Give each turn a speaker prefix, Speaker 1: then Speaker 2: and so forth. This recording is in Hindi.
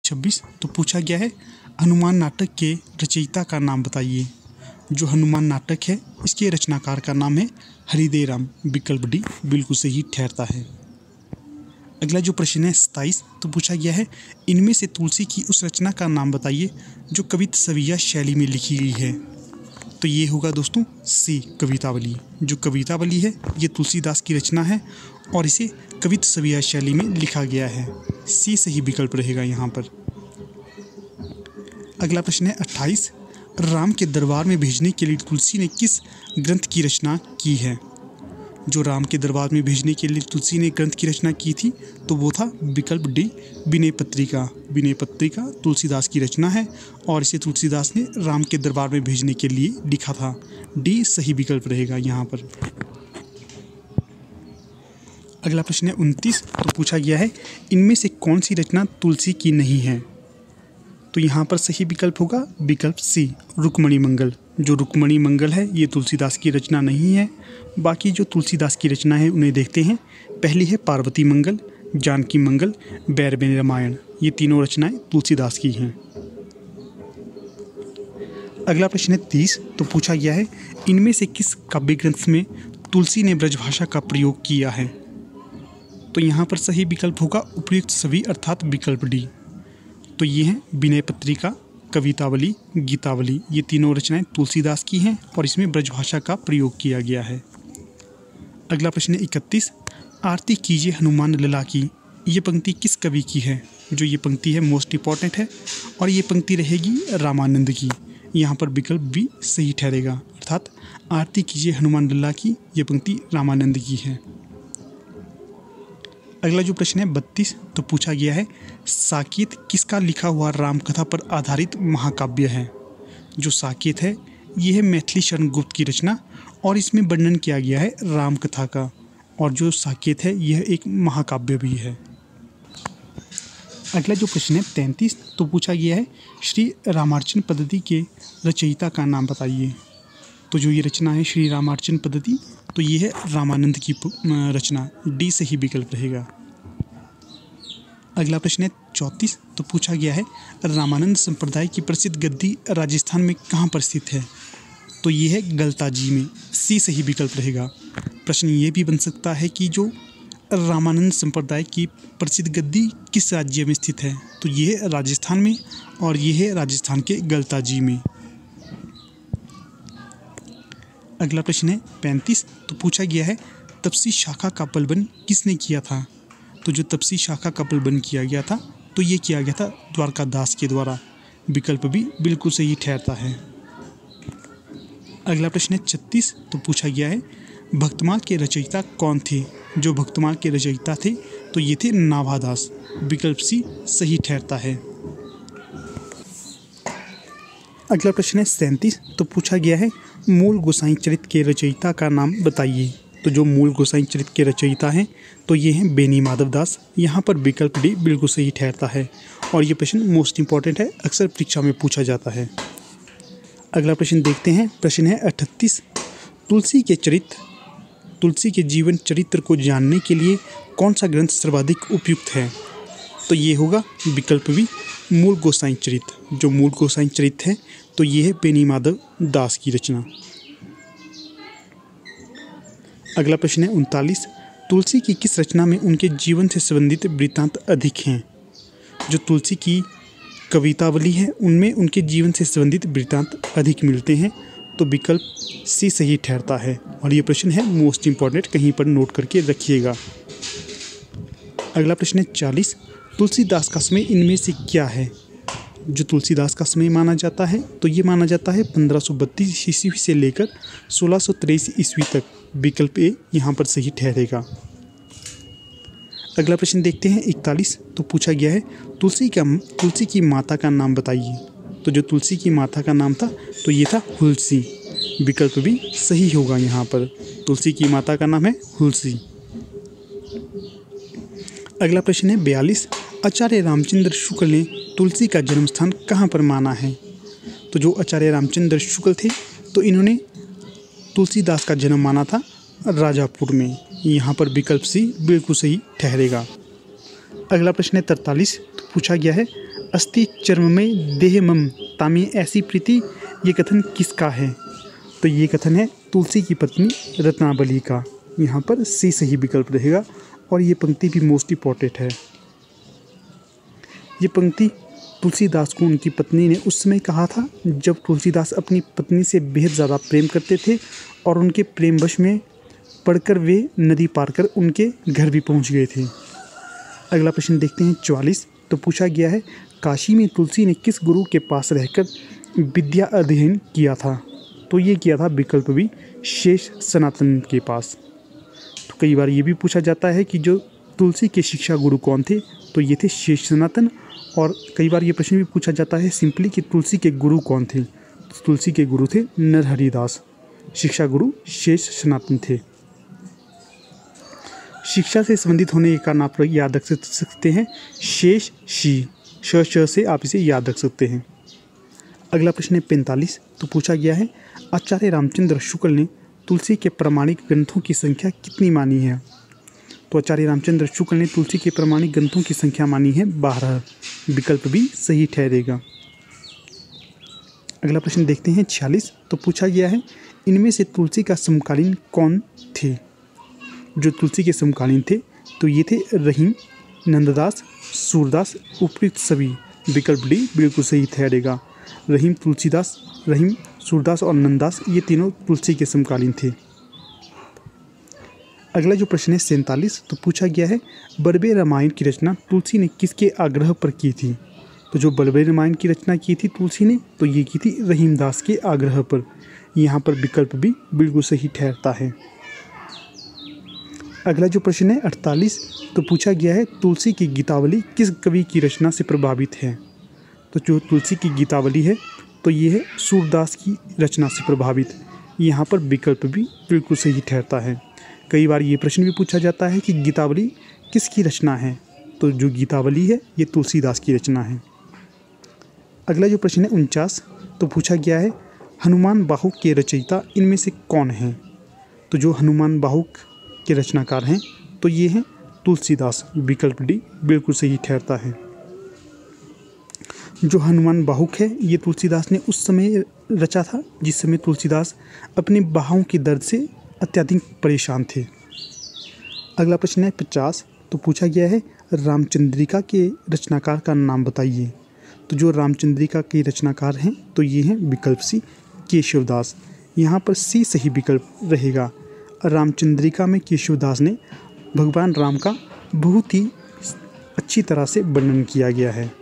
Speaker 1: 26 तो पूछा गया है हनुमान नाटक के रचयिता का नाम बताइए। जो हनुमान नाटक है इसके रचनाकार का नाम है हरिदेव राम। विकल्प डी बिल्कुल सही ठहरता है। अगला जो प्रश्न है 27 तो पूछा गया है इनमें से तुलसी की उस रचना का नाम बताइए जो कवित्त सविया शैली में लिखी गई है। तो ये होगा दोस्तों सी कवितावली। जो कवितावली है ये तुलसीदास की रचना है और इसे कवित्त सविया शैली में लिखा गया है। सी सही विकल्प रहेगा यहाँ पर। अगला प्रश्न है 28 राम के दरबार में भेजने के लिए तुलसी ने किस ग्रंथ की रचना की है। जो राम के दरबार में भेजने के लिए तुलसी ने ग्रंथ की रचना की थी तो वो था विकल्प डी विनय पत्रिका। विनय पत्रिका तुलसीदास की रचना है और इसे तुलसीदास ने राम के दरबार में भेजने के लिए लिखा था। डी सही विकल्प रहेगा यहाँ पर। अगला प्रश्न है 29 तो पूछा गया है इनमें से कौन सी रचना तुलसी की नहीं है। तो यहाँ पर सही विकल्प होगा विकल्प सी रुक्मणी मंगल। जो रुक्मणी मंगल है ये तुलसीदास की रचना नहीं है। बाकी जो तुलसीदास की रचना है उन्हें देखते हैं। पहली है पार्वती मंगल, जानकी मंगल, बैरबेन रामायण। ये तीनों रचनाएं तुलसीदास की हैं। अगला प्रश्न है 30 तो पूछा गया है इनमें से किस काव्य ग्रंथ में तुलसी ने ब्रजभाषा का प्रयोग किया है। तो यहाँ पर सही विकल्प होगा उपयुक्त सभी अर्थात विकल्प डी। तो ये हैं विनय पत्रिका, कवितावली, गीतावली। ये तीनों रचनाएं तुलसीदास की हैं और इसमें ब्रजभाषा का प्रयोग किया गया है। अगला प्रश्न है 31 आरती कीजिए हनुमान लला की। ये पंक्ति किस कवि की है। जो ये पंक्ति है मोस्ट इंपॉर्टेंट है और ये पंक्ति रहेगी रामानंद की। यहाँ पर विकल्प बी सही ठहरेगा अर्थात आरती कीजिए हनुमान लला की ये पंक्ति रामानंद की है। अगला जो प्रश्न है 32 तो पूछा गया है साकेत किसका लिखा हुआ रामकथा पर आधारित महाकाव्य है। जो साकेत है ये है मैथिली शरण गुप्त की रचना और इसमें वर्णन किया गया है रामकथा का। और जो साकेत है यह एक महाकाव्य भी है। अगला जो प्रश्न है 33 तो पूछा गया है श्री रामार्चन पद्धति के रचयिता का नाम बताइए। तो जो ये रचना है श्री रामार्चन पद्धति तो ये है रामानंद की रचना। डी सही विकल्प रहेगा। अगला प्रश्न है 34 तो पूछा गया है रामानंद संप्रदाय की प्रसिद्ध गद्दी राजस्थान में कहाँ पर स्थित है। तो ये है गलताजी में। सी सही विकल्प रहेगा। प्रश्न ये भी बन सकता है कि जो रामानंद संप्रदाय की प्रसिद्ध गद्दी किस राज्य में स्थित है। तो ये है राजस्थान में और ये है राजस्थान के गलताजी में। अगला प्रश्न है 35 तो पूछा गया है तपसी शाखा का प्रबंध किसने किया था। तो जो तपसी शाखा का प्रबंध किया गया था तो ये किया गया था द्वारकादास के द्वारा। विकल्प भी बिल्कुल सही ठहरता है। अगला प्रश्न है 36 तो पूछा गया है भक्तमाल के रचयिता कौन थे। जो भक्तमाल के रचयिता थे तो ये थे नाभादास। विकल्प सी सही ठहरता है। अगला प्रश्न है 37 तो पूछा गया है मूल गोसाई चरित के रचयिता का नाम बताइए। तो जो मूल गोसाई चरित के रचयिता हैं तो ये हैं बेनी माधव दास। यहाँ पर विकल्प डी बिल्कुल सही ठहरता है और ये प्रश्न मोस्ट इंपॉर्टेंट है, अक्सर परीक्षा में पूछा जाता है। अगला प्रश्न देखते हैं। प्रश्न है 38 तुलसी के जीवन चरित्र को जानने के लिए कौन सा ग्रंथ सर्वाधिक उपयुक्त है। तो ये होगा विकल्प भी मूल गोसाई चरित। जो मूल गोसाई चरित है तो ये है बेनी माधव दास की रचना। अगला प्रश्न है 39 तुलसी की किस रचना में उनके जीवन से संबंधित वृत्तांत अधिक हैं। जो तुलसी की कवितावली है उनमें उनके जीवन से संबंधित वृत्तांत अधिक मिलते हैं। तो विकल्प सी सही ठहरता है और ये प्रश्न है मोस्ट इंपॉर्टेंट, कहीं पर नोट करके रखिएगा। अगला प्रश्न है 40 तुलसीदास का समय इनमें से क्या है। जो तुलसीदास का समय माना जाता है तो ये माना जाता है 1532 ईस्वी से लेकर 1623 ईस्वी तक। विकल्प ए यहाँ पर सही ठहरेगा। अगला प्रश्न देखते हैं 41 तो पूछा गया है तुलसी की माता का नाम बताइए। तो जो तुलसी की माता का नाम था तो ये था हुलसी। विकल्प भी सही होगा यहाँ पर। तुलसी की माता का नाम है हुलसी। अगला प्रश्न है 42 आचार्य रामचंद्र शुक्ल ने तुलसी का जन्म स्थान कहाँ पर माना है। तो जो आचार्य रामचंद्र शुक्ल थे तो इन्होंने तुलसीदास का जन्म माना था राजापुर में। यहाँ पर विकल्प सी बिल्कुल सही ठहरेगा। अगला प्रश्न है 43 तो पूछा गया है अस्ति चर्म में देह मम तामी ऐसी प्रीति, ये कथन किसका है? तो ये कथन है तुलसी की पत्नी रत्नावली का। यहाँ पर सी सही विकल्प रहेगा और ये पंक्ति भी मोस्ट इंपॉर्टेंट है। ये पंक्ति तुलसीदास को उनकी पत्नी ने उस समय कहा था जब तुलसीदास अपनी पत्नी से बेहद ज़्यादा प्रेम करते थे और उनके प्रेमवश में पढ़कर वे नदी पार कर उनके घर भी पहुंच गए थे। अगला प्रश्न देखते हैं 44। तो पूछा गया है काशी में तुलसी ने किस गुरु के पास रहकर विद्या अध्ययन किया था? तो ये किया था विकल्प भी शेष सनातन के पास। तो कई बार ये भी पूछा जाता है कि जो तुलसी के शिक्षा गुरु कौन थे? तो ये थे शेष सनातन। और कई बार ये प्रश्न भी पूछा जाता है सिंपली कि तुलसी के गुरु कौन थे? तो तुलसी के गुरु थे नरहरिदास, शिक्षा गुरु शेष सनातन थे। शिक्षा से संबंधित होने के कारण आप याद रख सकते हैं शेष शी, श से आप इसे याद रख सकते हैं। अगला प्रश्न है 45। तो पूछा गया है आचार्य रामचंद्र शुक्ल ने तुलसी के प्रमाणिक ग्रंथों की संख्या कितनी मानी है? तो आचार्य रामचंद्र शुक्ल ने तुलसी के प्रमाणिक ग्रंथों की संख्या मानी है 12। विकल्प भी सही ठहरेगा। अगला प्रश्न देखते हैं 46। तो पूछा गया है इनमें से तुलसी का समकालीन कौन थे? जो तुलसी के समकालीन थे तो ये थे रहीम, नंददास, सूरदास, उपयुक्त सभी। विकल्प डी बिल्कुल सही ठहरेगा। रहीम, तुलसीदास, रहीम, सूरदास और नंददास ये तीनों तुलसी के समकालीन थे। अगला जो प्रश्न है 47। तो पूछा गया है बड़बे रामायण की रचना तुलसी ने किसके आग्रह पर की थी? तो जो बड़बे रामायण की रचना की थी तुलसी ने तो ये की थी रहीमदास के आग्रह पर। यहाँ पर विकल्प भी बिल्कुल सही ठहरता है। अगला जो प्रश्न है 48। तो पूछा गया है तुलसी की गीतावली किस कवि की रचना से प्रभावित है? तो जो तुलसी की गीतावली है तो ये है सूरदास की रचना से प्रभावित। यहाँ पर विकल्प भी बिल्कुल सही ठहरता है। कई बार ये प्रश्न भी पूछा जाता है कि गीतावली किसकी रचना है? तो जो गीतावली है ये तुलसीदास की रचना है। अगला जो प्रश्न है 49। तो पूछा गया है हनुमान बाहुक के रचयिता इनमें से कौन हैं? तो जो हनुमान बाहुक के रचनाकार हैं तो ये हैं तुलसीदास। विकल्प डी बिल्कुल सही ठहरता है। जो हनुमान बाहुक है ये तुलसीदास ने उस समय रचा था जिस समय तुलसीदास अपनी बाहों के दर्द से अत्यधिक परेशान थे। अगला प्रश्न है 50। तो पूछा गया है रामचंद्रिका के रचनाकार का नाम बताइए। तो जो रामचंद्रिका के रचनाकार हैं तो ये हैं विकल्प सी केशवदास। यहाँ पर सी सही विकल्प रहेगा। रामचंद्रिका में केशवदास ने भगवान राम का बहुत ही अच्छी तरह से वर्णन किया गया है।